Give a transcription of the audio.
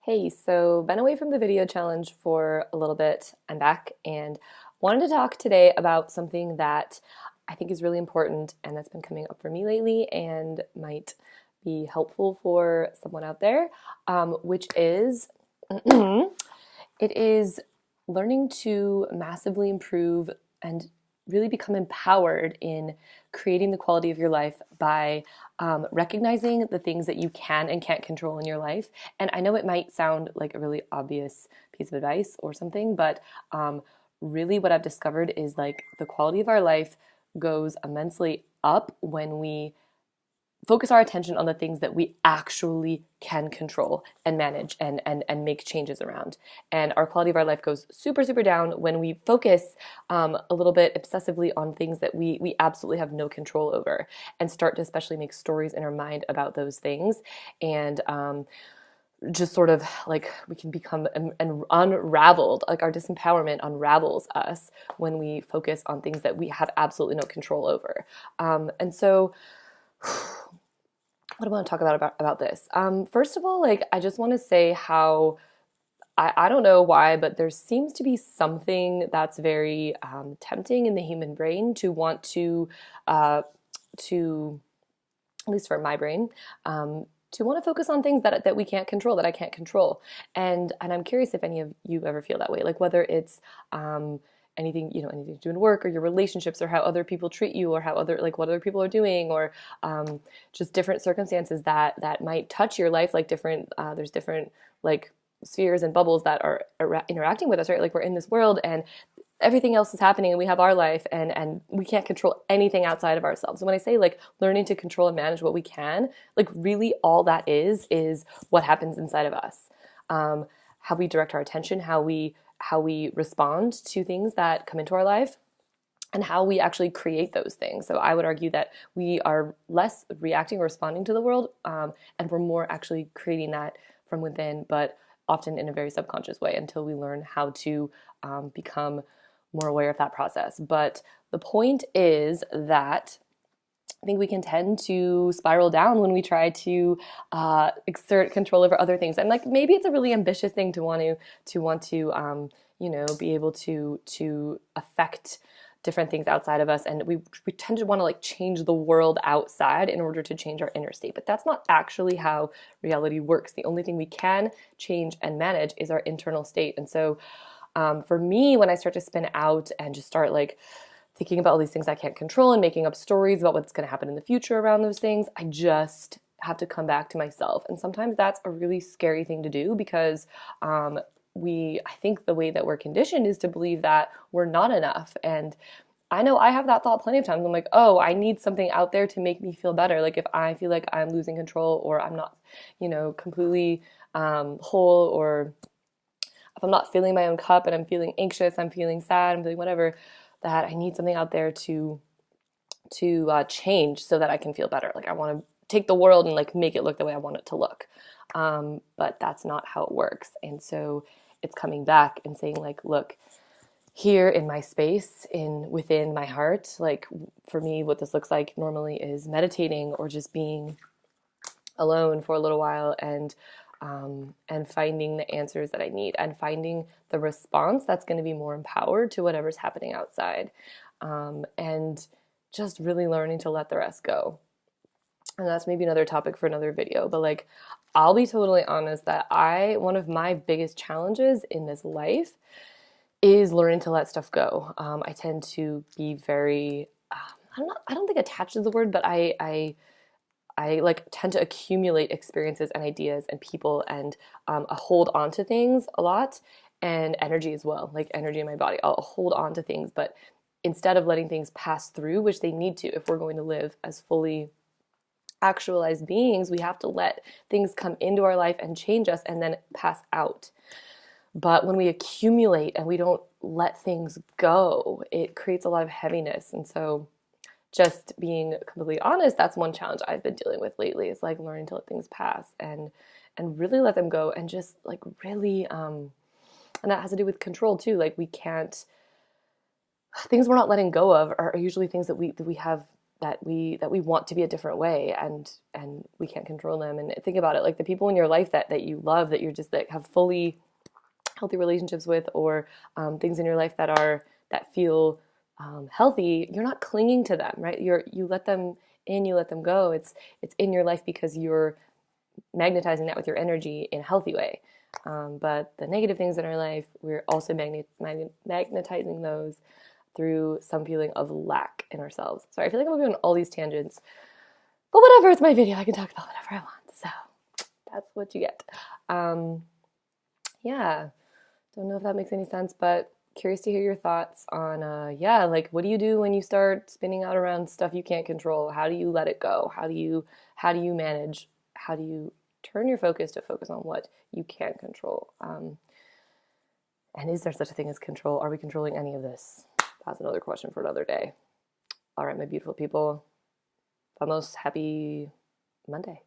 Hey, so been away from the video challenge for a little bit. I'm back and wanted to talk today about something that I think is really important and that's been coming up for me lately and might be helpful for someone out there, which is it is learning to massively improve and really become empowered in creating the quality of your life by recognizing the things that you can and can't control in your life. And I know it might sound like a really obvious piece of advice or something, but really what I've discovered is like the quality of our life goes immensely up when we focus our attention on the things that we actually can control and manage and make changes around. And our quality of our life goes super, super down when we focus a little bit obsessively on things that we absolutely have no control over and start to especially make stories in our mind about those things. And just sort of like we can become unraveled, like our disempowerment unravels us when we focus on things that we have absolutely no control over. And so what do I want to talk about this? First of all, like I just want to say how I don't know why, but there seems to be something that's very tempting in the human brain to want to at least for my brain, to want to focus on things that we can't control, that I can't control. And I'm curious if any of you ever feel that way, like whether it's anything, anything to do in work or your relationships or how other people treat you or how other, like what other people are doing or just different circumstances that might touch your life, like different, there's different like spheres and bubbles that are interacting with us, right? Like we're in this world and everything else is happening and we have our life and we can't control anything outside of ourselves. And when I say like learning to control and manage what we can, like really all that is what happens inside of us. How we direct our attention, how we respond to things that come into our life, and how we actually create those things. So I would argue that we are less reacting or responding to the world, and we're more actually creating that from within, but often in a very subconscious way until we learn how to become more aware of that process. But the point is that I think we can tend to spiral down when we try to exert control over other things. And like maybe it's a really ambitious thing to want to be able to affect different things outside of us, and we tend to want to like change the world outside in order to change our inner state, but that's not actually how reality works. The only thing we can change and manage is our internal state. And so for me, when I start to spin out and just start like thinking about all these things I can't control and making up stories about what's going to happen in the future around those things, I just have to come back to myself. And sometimes that's a really scary thing to do because I think the way that we're conditioned is to believe that we're not enough. And I know I have that thought plenty of times. I'm like, oh, I need something out there to make me feel better. Like if I feel like I'm losing control or I'm not, completely whole, or if I'm not filling my own cup and I'm feeling anxious, I'm feeling sad, I'm feeling whatever, that I need something out there to change so that I can feel better. Like I want to take the world and like make it look the way I want it to look. But that's not how it works. And so it's coming back and saying like, look, here in my space, within my heart, like for me, what this looks like normally is meditating or just being alone for a little while and finding the answers that I need and finding the response that's going to be more empowered to whatever's happening outside, and just really learning to let the rest go. And that's maybe another topic for another video, but like I'll be totally honest that one of my biggest challenges in this life is learning to let stuff go. I tend to be very, I don't think attached is the word, but I like tend to accumulate experiences and ideas and people and hold on to things a lot, and energy as well, like energy in my body. I'll hold on to things, but instead of letting things pass through, which they need to if we're going to live as fully actualized beings, we have to let things come into our life and change us and then pass out. But when we accumulate and we don't let things go, it creates a lot of heaviness. And so just being completely honest, that's one challenge I've been dealing with lately, is like learning to let things pass and really let them go, and just like really and that has to do with control too. Like we can't, things we're not letting go of are usually things that we have that we want to be a different way, and we can't control them. And think about it, like the people in your life that you love, that you're just that have fully healthy relationships with, or things in your life that feel healthy, you're not clinging to them, right? You let them in, you let them go. It's in your life because you're magnetizing that with your energy in a healthy way. But the negative things in our life, we're also magnetizing those through some feeling of lack in ourselves. Sorry, I feel like I'm going on all these tangents, but whatever, it's my video. I can talk about whatever I want. So that's what you get. Um, yeah, don't know if that makes any sense, but curious to hear your thoughts on, yeah, like what do you do when you start spinning out around stuff you can't control? How do you let it go? How do you manage? How do you turn your focus to focus on what you can control? And is there such a thing as control? Are we controlling any of this? That's another question for another day. All right, my beautiful people. Vamos, happy Monday.